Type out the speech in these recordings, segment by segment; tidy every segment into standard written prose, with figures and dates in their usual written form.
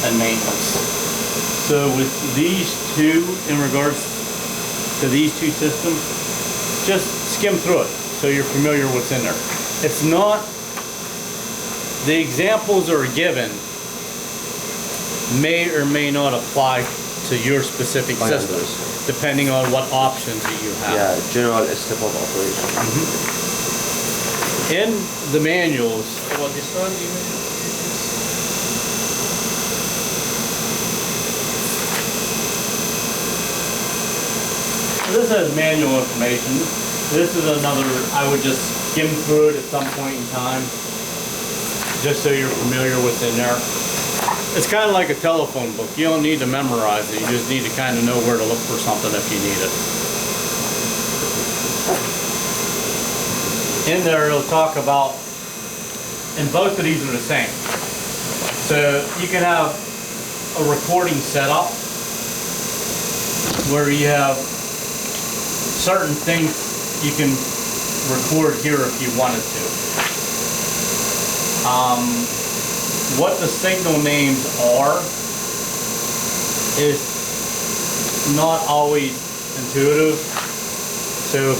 and maintenance. So with these two, in regards to these two systems, just skim through it so you're familiar with what's in there. It's not, the examples that are given may or may not apply to your specific systems, depending on what options that you have. Yeah, general step of operation. In the manuals, About this one, do you this has manual information. This is another, I would just skim through it at some point in time, just so you're familiar with what's in there. It's kind of like a telephone book. You don't need to memorize it. You just need to kind of know where to look for something if you need it. In there, it'll talk about, and both of these are the same. So you can have a recording setup where you have certain things you can record here if you wanted to. What the signal names are is not always intuitive. So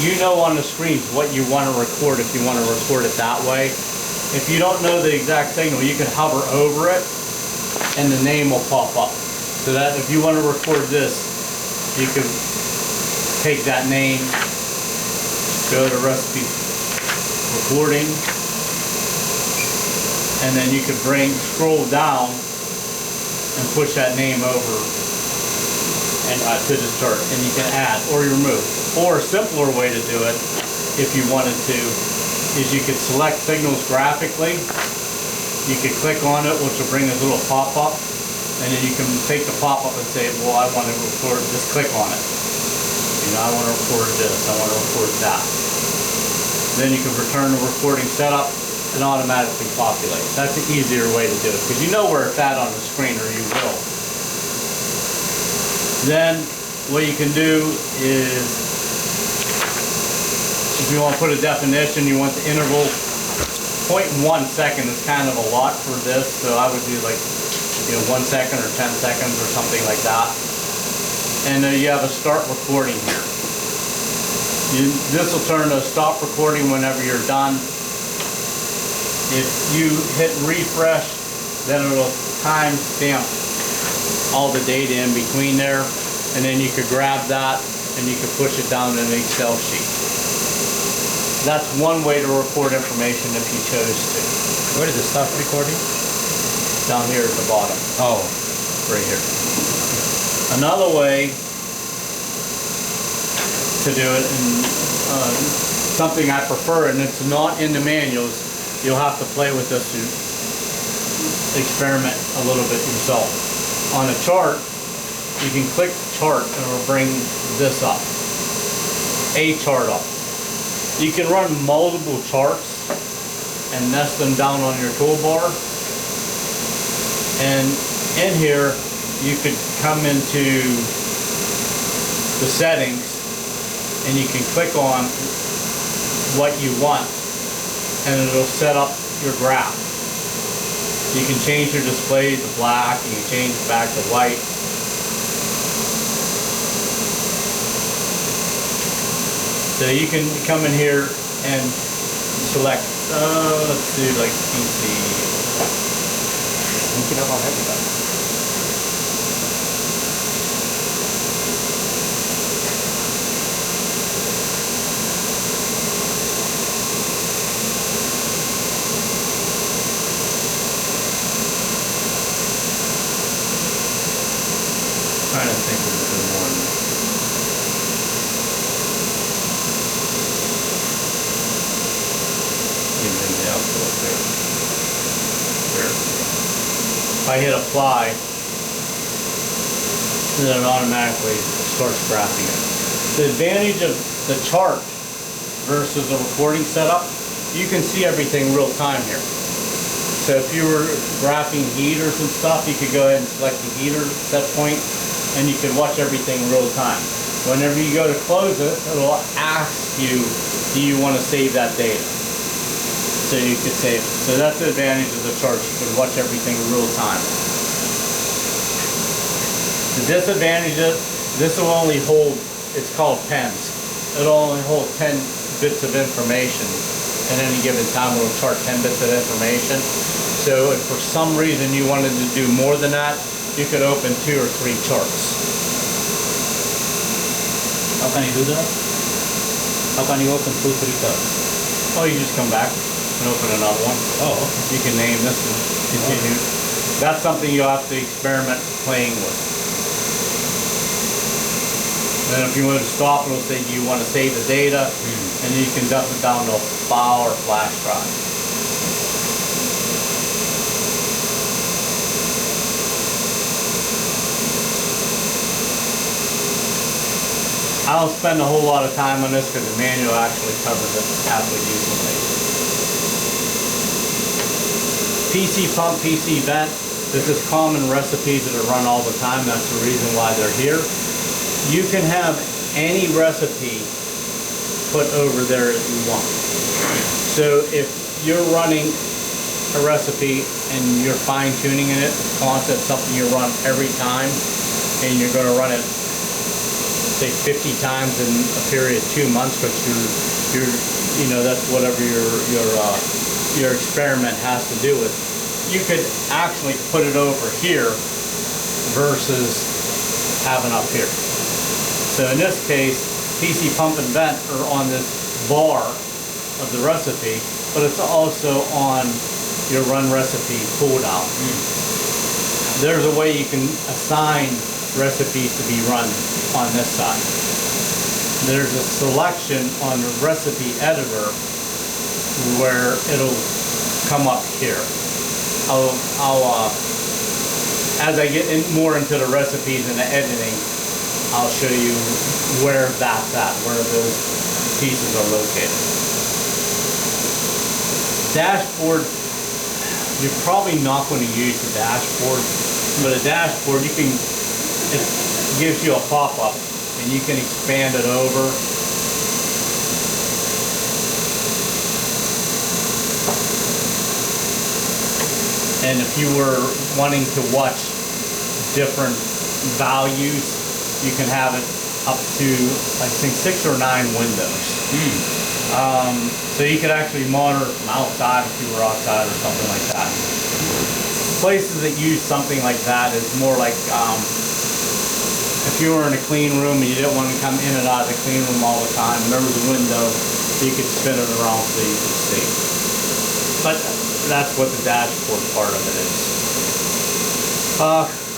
you know on the screens what you want to record if you want to record it that way. If you don't know the exact signal, you can hover over it and the name will pop up. So that if you want to record this, you can take that name, go to recipe recording, and then you could scroll down and push that name over and to the start, and you can add or remove. Or a simpler way to do it, if you wanted to, is you could select signals graphically. You could click on it, which will bring this little pop-up, and then you can take the pop-up and say, well, I want to record, just click on it. You know, I want to record this, I want to record that. Then you can return the recording setup and automatically populates. That's an easier way to do it, because you know where it's at on the screen, or you will. Then what you can do is, if you want to put a definition, you want the interval, 0.1 second is kind of a lot for this, so I would do like, 1 second or 10 seconds or something like that. And then you have a start recording here. This will turn to stop recording whenever you're done. If you hit refresh, then it'll timestamp all the data in between there, and then you could grab that and you could push it down in an Excel sheet. That's one way to record information if you chose to. Where is the stop recording? Down here at the bottom. Oh. Right here. Another way to do it, and something I prefer, and it's not in the manuals, you'll have to play with this to experiment a little bit yourself. On a chart, you can click chart and it'll bring this up, a chart up. You can run multiple charts and nest them down on your toolbar. And in here, you could come into the settings and you can click on what you want and it'll set up your graph. You can change your display to black, you can change it back to white. So you can come in here and select, let's do like PC. Thinking about everybody. Trying to think of a good one. Even the output there. If I hit apply, then it automatically starts graphing it. The advantage of the chart versus a recording setup, you can see everything real time here. So if you were graphing heaters and stuff, you could go ahead and select the heater set point and you can watch everything real time. Whenever you go to close it, it'll ask you, do you want to save that data? So you could save it. So that's the advantage of the charts. You can watch everything real time. disadvantages, this will only hold, it's called pens. It'll only hold 10 bits of information. At any given time, it'll chart 10 bits of information. So if for some reason you wanted to do more than that, you could open 2 or 3 charts. How can you do that? How can you open 2, 3 tabs? Oh, you just come back and open another one. Oh, okay. You can name this and continue. That's something you'll have to experiment playing with. Then if you want to stop, it'll say, do you want to save the data? And you can dump it down to a file or flash drive. I don't spend a whole lot of time on this because the manual actually covers it halfway decently. PC pump, PC vent. This is common recipes that are run all the time. That's the reason why they're here. You can have any recipe put over there if you want. So if you're running a recipe and you're fine tuning in it, it's constant, something you run every time, and you're going to run it say 50 times in a period of 2 months, but you're you know, that's whatever your experiment has to do with. You could actually put it over here versus having up here. So in this case, PC pump and vent are on this bar of the recipe, but it's also on your run recipe pull down. There's a way you can assign recipes to be run on this side. There's a selection on the recipe editor where it'll come up here. As I get more into the recipes and the editing, I'll show you where that's at, where those pieces are located. Dashboard, you're probably not going to use the dashboard, but a dashboard, it gives you a pop-up and you can expand it over. And if you were wanting to watch different values, you can have it up to, I think, 6 or 9 windows. So you could actually monitor from outside if you were outside or something like that. Places that use something like that is more like if you were in a clean room and you didn't want to come in and out of the clean room all the time, and there was a window, you could spin it around so you could see. But that's what the dashboard part of it is.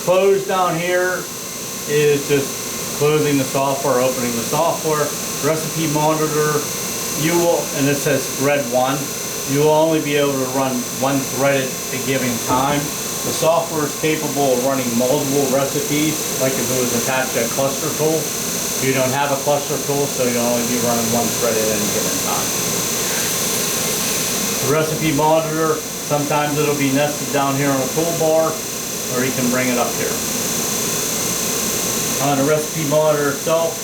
Close down here is just closing the software, opening the software. Recipe monitor, you will, and it says thread 1, you will only be able to run one thread at a given time. The software is capable of running multiple recipes, like if it was attached to a cluster tool. You don't have a cluster tool, so you'll only be running one thread at any given time. The recipe monitor, sometimes it'll be nested down here on a toolbar, or you can bring it up here. On the recipe monitor itself,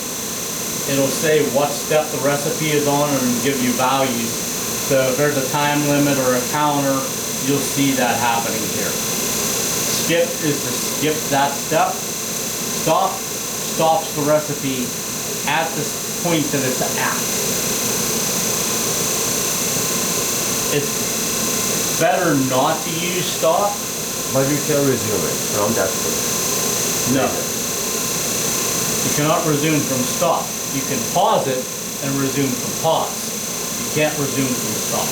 it'll say what step the recipe is on and give you values. So if there's a time limit or a counter, you'll see that happening here. Skip is to skip that step. Stop stops the recipe at the point that it's at. It's better not to use stop. But you can resume it from that point. No. You cannot resume from stop. You can pause it and resume from pause. You can't resume from stop.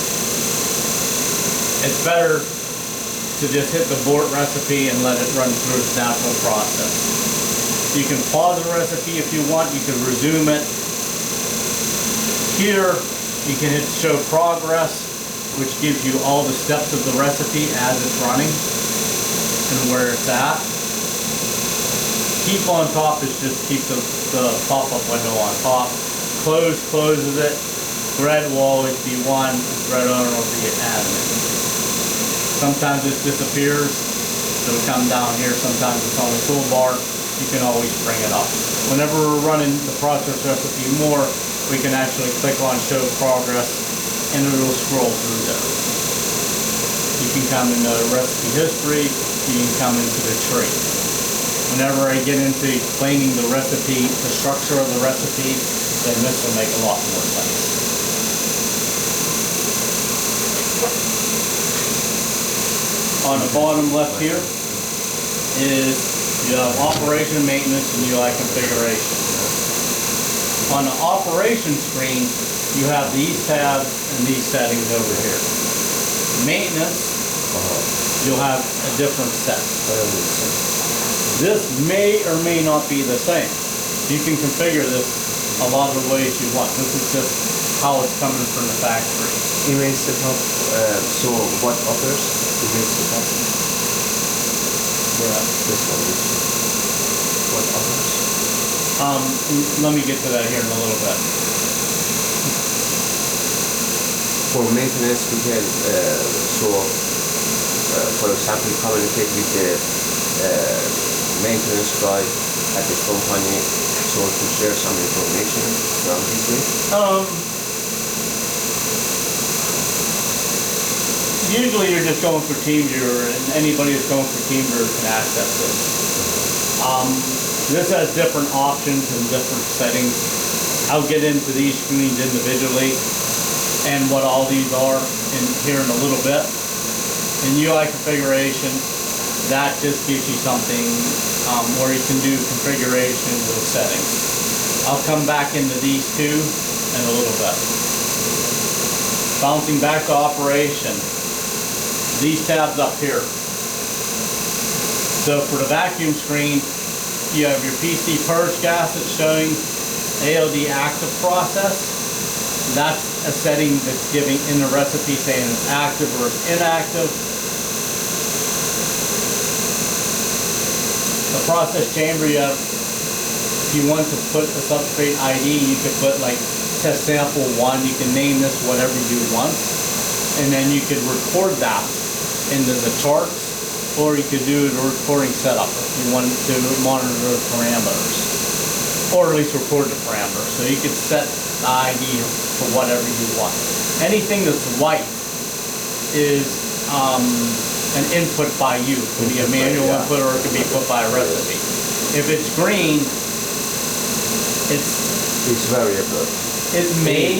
It's better to just hit the abort recipe and let it run through its natural process. You can pause the recipe if you want. You can resume it. Here, you can hit show progress, which gives you all the steps of the recipe as it's running and where it's at. Keep on top is just keep the pop-up window on top. Close closes it. Thread will always be 1. Thread owner will be admin. Sometimes it disappears. It'll come down here. Sometimes it's on the toolbar. You can always bring it up. Whenever we're running the process recipe more, we can actually click on show progress and it'll scroll through there. You can come into recipe history. You can come into the tree. Whenever I get into explaining the recipe, the structure of the recipe, then this will make a lot more sense. On the bottom left here is you have operation and maintenance and UI configuration. On the operation screen, you have these tabs and these settings over here. Maintenance, you'll have a different set. This may or may not be the same. You can configure this a lot of the ways you want. This is just how it's coming from the factory. Email setup, so what offers email setup? This one is what offers? Let me get to that here in a little bit. For maintenance, we can, for example, communicate with the maintenance guy at the company, so to share some information from this way. Usually you're just going for TeamViewer, and anybody that's going for TeamViewer can access this. This has different options and different settings. I'll get into these screens individually and what all these are here in a little bit. In UI configuration, that just gives you something where you can do configurations and settings. I'll come back into these two in a little bit. Bouncing back to operation, these tabs up here. So for the vacuum screen, you have your PC purge gas that's showing ALD active process. That's a setting that's giving in the recipe saying it's active or it's inactive. The process chamber, you have, if you want to put a substrate ID, you could put like test sample 1, you can name this whatever you want, and then you could record that into the charts, or you could do a recording setup if you wanted to monitor the parameters, or at least record the parameters. So you could set the ID for whatever you want. Anything that's white is an input by you. It could be a manual input, or it could be put by a recipe. If it's green, it's variable. It may